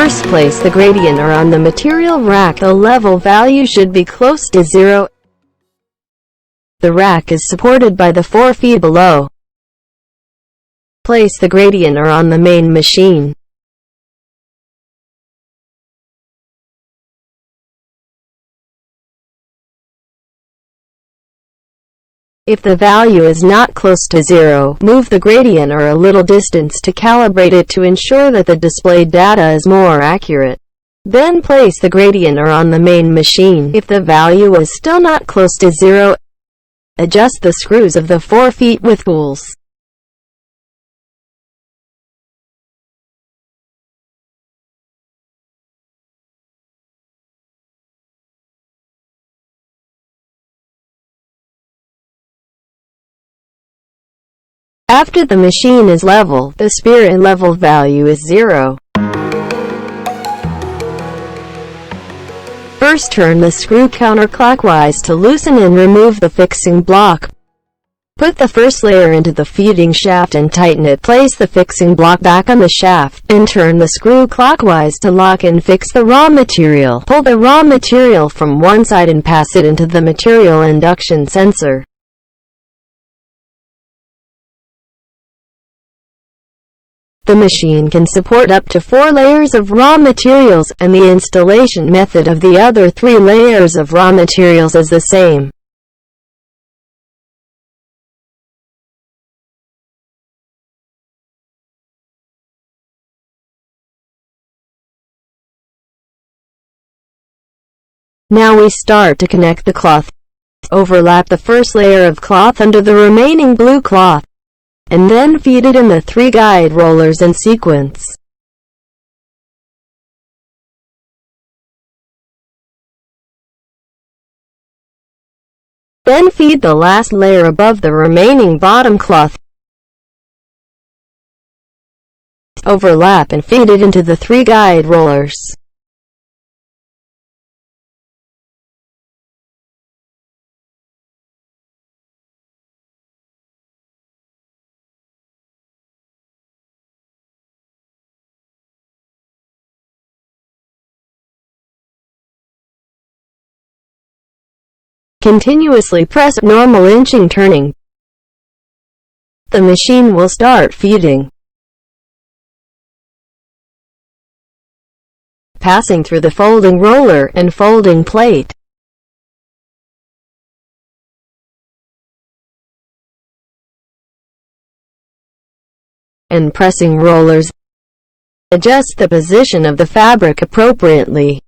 First, place the gradient on the material rack. The level value should be close to 0. The rack is supported by the 4 feet below. Place the gradient on the main machine. If the value is not close to 0, move the gradient a little distance to calibrate it to ensure that the displayed data is more accurate. Then place the gradient on the main machine. If the value is still not close to 0, adjust the screws of the 4 feet with tools. After the machine is level, the spirit level value is 0. First, turn the screw counterclockwise to loosen and remove the fixing block. Put the first layer into the feeding shaft and tighten it. Place the fixing block back on the shaft, and turn the screw clockwise to lock and fix the raw material. Pull the raw material from one side and pass it into the material induction sensor. The machine can support up to 4 layers of raw materials, and the installation method of the other 3 layers of raw materials is the same. Now we start to connect the cloth. Overlap the first layer of cloth under the remaining blue cloth, and then feed it in the 3 guide rollers in sequence. Then feed the last layer above the remaining bottom cloth. Overlap and feed it into the 3 guide rollers. Continuously press normal inching turning. The machine will start feeding. Passing through the folding roller and folding plate. And pressing rollers. Adjust the position of the fabric appropriately.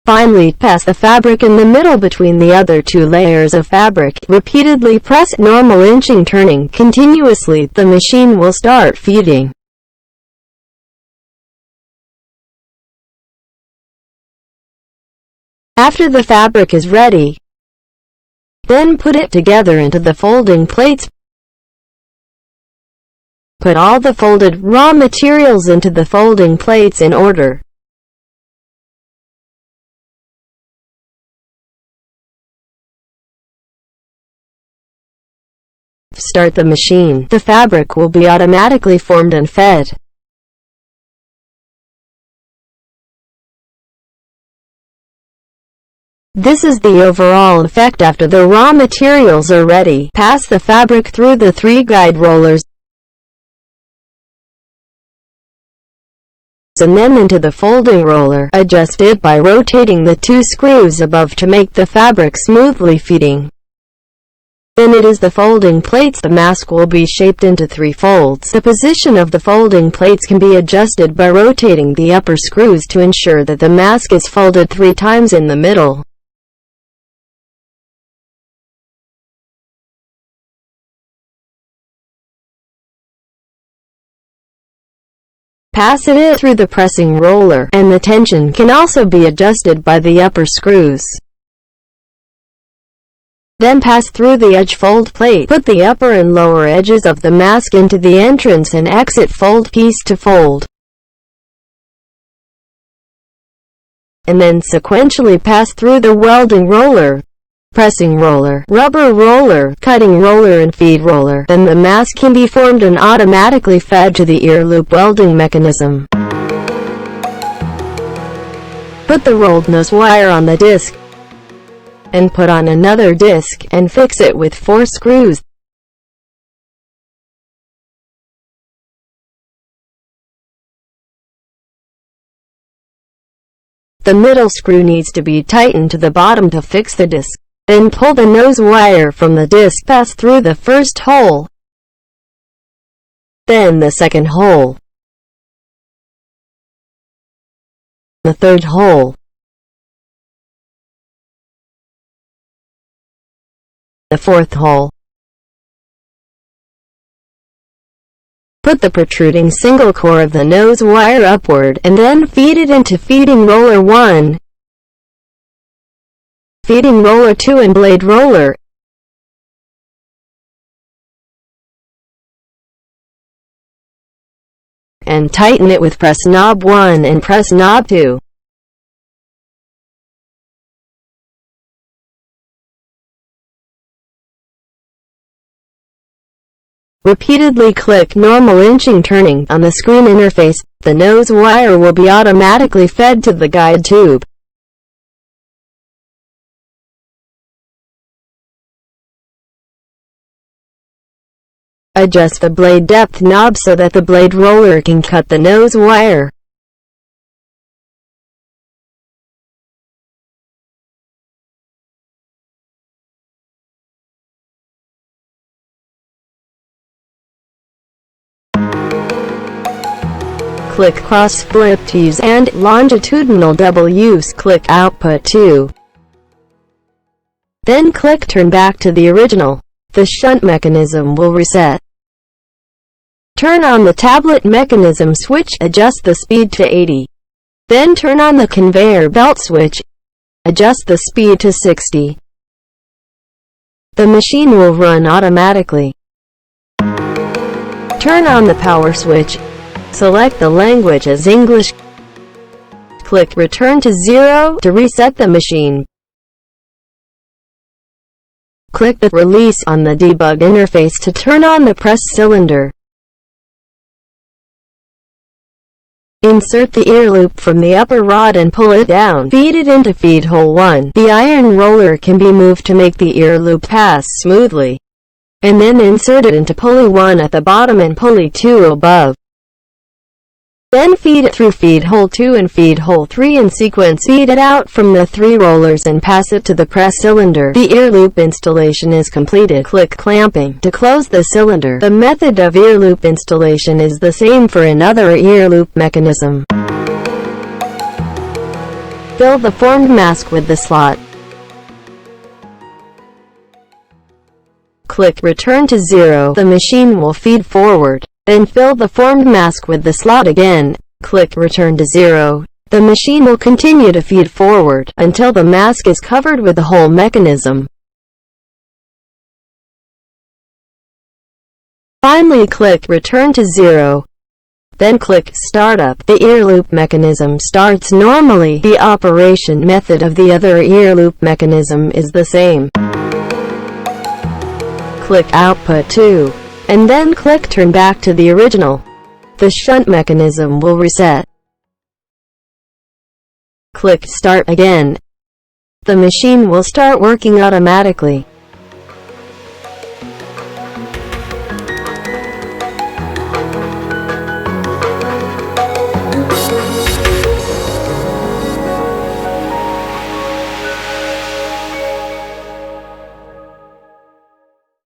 Finally, pass the fabric in the middle between the other 2 layers of fabric. Repeatedly press normal inching turning continuously. The machine will start feeding. After the fabric is ready, then put it together into the folding plates. Put all the folded raw materials into the folding plates in order. Start the machine. The fabric will be automatically formed and fed. This is the overall effect after the raw materials are ready. Pass the fabric through the 3 guide rollers, and then into the folding roller. Adjust it by rotating the 2 screws above to make the fabric smoothly feeding. Then it is the folding plates. The mask will be shaped into 3 folds. The position of the folding plates can be adjusted by rotating the upper screws to ensure that the mask is folded 3 times in the middle. Pass it through the pressing roller, and the tension can also be adjusted by the upper screws. Then pass through the edge fold plate. Put the upper and lower edges of the mask into the entrance and exit fold piece to fold. And then sequentially pass through the welding roller. pressing roller, rubber roller, cutting roller and feed roller. Then the mask can be formed and automatically fed to the ear loop welding mechanism. Put the rolled nose wire on the disc, and put on another disc, and fix it with 4 screws. The middle screw needs to be tightened to the bottom to fix the disc. Then pull the nose wire from the disc, pass through the first hole, then the second hole, the third hole, the fourth hole. Put the protruding single core of the nose wire upward, and then feed it into feeding roller 1, feeding roller 2 and blade roller. And tighten it with press knob 1 and press knob 2. Repeatedly click normal inching turning on the screen interface. The nose wire will be automatically fed to the guide tube. Adjust the blade depth knob so that the blade roller can cut the nose wire. Click cross split to use and longitudinal double use. Click output 2. Then click turn back to the original. The shunt mechanism will reset. Turn on the tablet mechanism switch, adjust the speed to 80. Then turn on the conveyor belt switch, adjust the speed to 60. The machine will run automatically. Turn on the power switch. Select the language as English. Click return to 0 to reset the machine. Click the release on the debug interface to turn on the press cylinder. Insert the ear loop from the upper rod and pull it down. Feed it into feed hole 1. The iron roller can be moved to make the ear loop pass smoothly. And then insert it into pulley 1 at the bottom and pulley 2 above. Then feed it through feed hole 2 and feed hole 3 in sequence. Feed it out from the 3 rollers and pass it to the press cylinder. The ear loop installation is completed. Click clamping to close the cylinder. The method of ear loop installation is the same for another ear loop mechanism. Fill the formed mask with the slot. Click return to 0. The machine will feed forward. Then fill the formed mask with the slot again. Click return to 0. The machine will continue to feed forward until the mask is covered with the whole mechanism. Finally click return to 0. Then click startup. The ear loop mechanism starts normally. The operation method of the other ear loop mechanism is the same. Click output 2. And then click turn back to the original. The shunt mechanism will reset. Click start again. The machine will start working automatically.